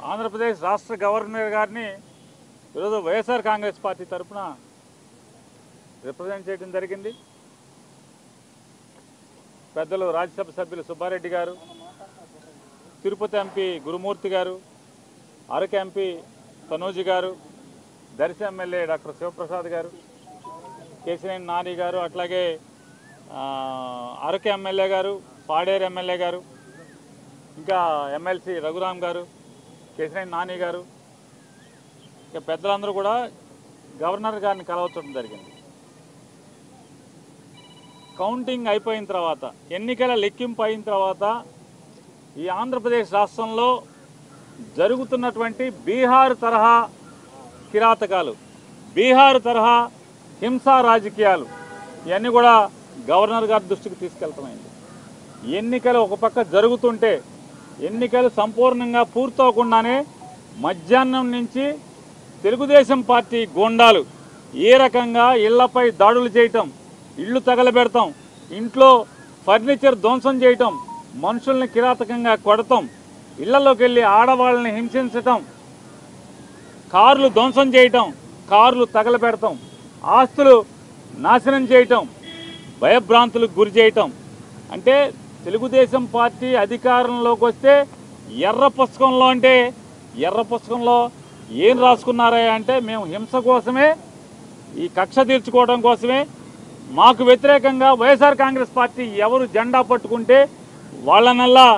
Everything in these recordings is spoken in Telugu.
ఆంధ్రప్రదేశ్ రాష్ట్ర గవర్నర్ గారిని ఈరోజు వైఎస్ఆర్ కాంగ్రెస్ పార్టీ తరఫున రిప్రజెంట్ చేయడం జరిగింది. పెద్దలు రాజ్యసభ సభ్యులు సుబ్బారెడ్డి గారు, తిరుపతి ఎంపీ గురుమూర్తి గారు, అరకు ఎంపీ తనూజి గారు, దర్శి ఎమ్మెల్యే డాక్టర్ శివప్రసాద్ గారు, కేశినేని నాని గారు, అట్లాగే అరకు ఎమ్మెల్యే గారు, పాడేరు ఎమ్మెల్యే గారు, ఇంకా ఎమ్మెల్సీ రఘురామ్ గారు, కేశినేని నాని గారు, ఇక పెద్దలందరూ కూడా గవర్నర్ గారిని కలవడం జరిగింది. కౌంటింగ్ అయిపోయిన తర్వాత, ఎన్నికల లెక్కింపు అయిన తర్వాత ఈ ఆంధ్రప్రదేశ్ రాష్ట్రంలో జరుగుతున్నటువంటి బీహార్ తరహా కిరాతకాలు, బీహార్ తరహా హింసా రాజకీయాలు ఇవన్నీ కూడా గవర్నర్ గారి దృష్టికి తీసుకెళ్తామైంది. ఎన్నికలు ఒక పక్క జరుగుతుంటే, ఎన్నికలు సంపూర్ణంగా పూర్తవకుండానే మధ్యాహ్నం నుంచి తెలుగుదేశం పార్టీ గూండాలు ఏ రకంగా ఇళ్లపై దాడులు చేయటం, ఇళ్ళు తగలబెడతాం, ఇంట్లో ఫర్నిచర్ ధ్వంసం చేయటం, మనుషుల్ని కిరాతకంగా కొడతాం, ఇళ్లలోకి వెళ్ళి ఆడవాళ్ళని హింసించటం, కార్లు ధ్వంసం చేయటం, కార్లు తగలబెడతాం, ఆస్తులు నాశనం చేయటం, భయభ్రాంతులకు గురి చేయటం. అంటే తెలుగుదేశం పార్టీ అధికారంలోకి వస్తే ఎర్ర పుస్తకంలో ఏం రాసుకున్నారా అంటే, మేము హింస కోసమే, ఈ కక్ష తీర్చుకోవడం కోసమే, మాకు వ్యతిరేకంగా వైఎస్ఆర్ కాంగ్రెస్ పార్టీ ఎవరు జెండా పట్టుకుంటే వాళ్ళనల్లా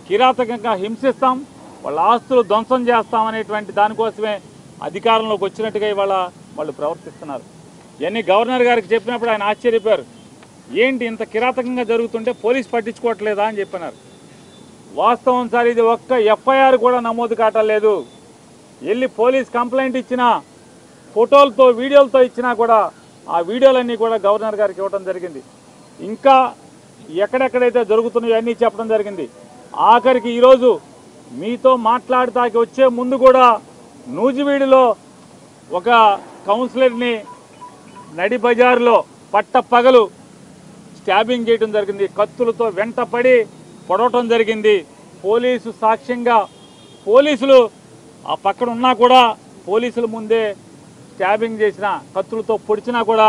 కిరాతకంగా హింసిస్తాం, వాళ్ళ ఆస్తులు ధ్వంసం చేస్తామనేటువంటి దానికోసమే అధికారంలోకి వచ్చినట్టుగా ఇవాళ వాళ్ళు ప్రవర్తిస్తున్నారు. ఇవన్నీ గవర్నర్ గారికి చెప్పినప్పుడు ఆయన ఆశ్చర్యపోయారు. ఏంటి ఇంత కిరాతకంగా జరుగుతుంటే పోలీసు పట్టించుకోవట్లేదా అని చెప్పినారు. వాస్తవం సార్, ఇది ఒక్క ఎఫ్ఐఆర్ కూడా నమోదు కావట్లేదు. వెళ్ళి పోలీస్ కంప్లైంట్ ఇచ్చినా, ఫోటోలతో వీడియోలతో ఇచ్చినా కూడా ఆ వీడియోలన్నీ కూడా గవర్నర్ గారికి ఇవ్వడం జరిగింది. ఇంకా ఎక్కడెక్కడైతే జరుగుతున్నాయో అన్నీ చెప్పడం జరిగింది. ఆఖరికి ఈరోజు మీతో మాట్లాడటానికి వచ్చే ముందు కూడా నూజివీడులో ఒక కౌన్సిలర్ని నడి బజారులో పట్టపగలు స్టాబింగ్ చేయడం జరిగింది. కత్తులతో వెంటపడి పొడవటం జరిగింది. పోలీసు సాక్ష్యంగా, పోలీసులు ఆ పక్కన ఉన్నా కూడా పోలీసుల ముందే స్టాబింగ్ చేసిన, కత్తులతో పొడిచినా కూడా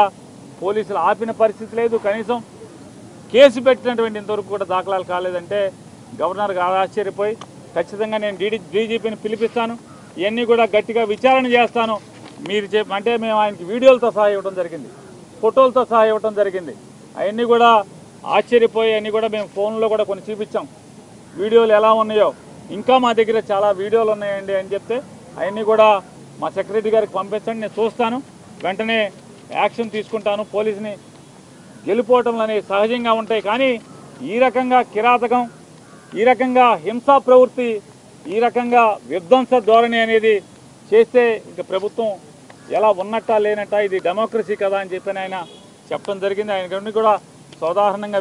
పోలీసులు ఆపిన పరిస్థితి లేదు. కనీసం కేసు పెట్టినటువంటి ఇంతవరకు కూడా దాఖలాలు కాలేదంటే గవర్నర్ గారు ఆశ్చర్యపోయి, ఖచ్చితంగా నేను డీజీపీని పిలిపిస్తాను, ఇవన్నీ కూడా గట్టిగా విచారణ చేస్తాను మీరు అంటే మేము ఆయనకి వీడియోలతో సహా ఇవ్వడం జరిగింది, ఫోటోలతో సహా ఇవ్వడం జరిగింది. అవన్నీ కూడా ఆశ్చర్యపోయి అన్నీ కూడా మేము ఫోన్లో కూడా కొన్ని చూపించాం. వీడియోలు ఎలా ఉన్నాయో, ఇంకా మా దగ్గర చాలా వీడియోలు ఉన్నాయండి అని చెప్తే అవన్నీ కూడా మా సెక్రటరీ గారికి పంపించండి, నేను చూస్తాను, వెంటనే యాక్షన్ తీసుకుంటాను. పోలీసుని గెలిపోవటంలో అనేవి సహజంగా ఉంటాయి, కానీ ఈ రకంగా కిరాతకం, ఈ రకంగా హింసా ప్రవృత్తి, ఈ రకంగా విధ్వంస ధోరణి అనేది చేస్తే ఇక ప్రభుత్వం ఎలా ఉన్నట్టా లేనట్టా, ఇది డెమోక్రసీ కదా అని చెప్పి ఆయన చెప్పడం జరిగింది. ఆయన కూడా సోదాహరణంగా